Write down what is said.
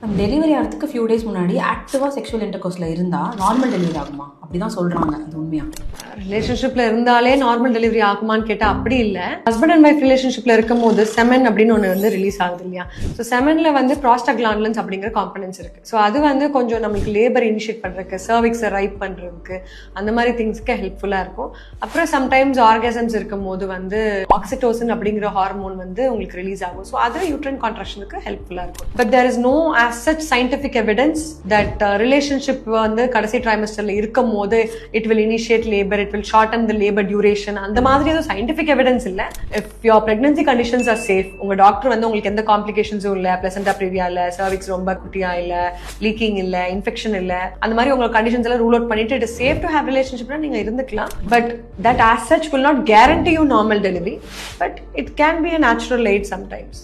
Delivery ஆகிறதுக்கு few days முன்னாடி ஆக்டிவாக செக்ஷுவல் இன்டர்கோர்ஸில் இருந்தால் நார்மல் டெலிவரி ஆகுமா? அப்படி தான் சொல்கிறாங்க. அது உண்மையா? ரிலேஷன்ஷிப்ல இருந்தாலே நார்மல் டெலிவரி ஆகுமான்னு கேட்டால் அப்படி இல்லை. ஹஸ்பண்ட் அண்ட் ஒய்ஃப் ரிலேஷன்ஷிப்ல இருக்கும் போது செமன் அப்படின்னு ஒன்று வந்து ரிலீஸ் ஆகுது இல்லையா? ஸோ செமன்ல வந்து ப்ராஸ்டாக்லாண்டன்ஸ் அப்படிங்கிற காம்பனன்ஸ் இருக்கு. ஸோ அது வந்து கொஞ்சம் நம்மளுக்கு லேபர் இனிஷியேட் பண்ணுறதுக்கு, சர்விக்ஸை ரைப் பண்ணுறதுக்கு, அந்த மாதிரி திங்ஸ்க்கு ஹெல்ப்ஃபுல்லாக இருக்கும். அப்புறம் சம்டைம்ஸ் ஆர்காசம்ஸ் இருக்கும் போது வந்து ஆக்சிடோசின் அப்படிங்கிற ஹார்மோன் வந்து உங்களுக்கு ரிலீஸ் ஆகும். ஸோ அது யூட்ரைன் கான்ட்ராக்ஷனுக்கு ஹெல்ப்ஃபுல்லாக இருக்கும். But there is no as such scientific evidence that relationship வந்து கடைசி ட்ரைமஸ்டர்ல இருக்கும் போது it will initiate labor, it will shorten the labor duration. அந்த மாதிரி எதுவும் scientific evidence இல்ல. If your pregnancy conditions are safe, உங்க டாக்டர் வந்து உங்களுக்கு எந்த காம்ப்ளிகேஷன்ஸும் இல்ல, பிளசண்டா ப்ரிவியா இல்ல, சர்விக்ஸ் ரொம்ப குட்டியா இல்ல, லீக்கிங் இல்ல, இன்ஃபெக்ஷன் இல்ல, அந்த மாதிரி உங்க கண்டிஷன்ஸ் எல்லாம் ரூல் அவுட் பண்ணிட்டு it is safe to have relationshipனா நீங்க இருந்துக்கலாம். But that as such will not guarantee you normal delivery, but it can be a natural aid sometimes.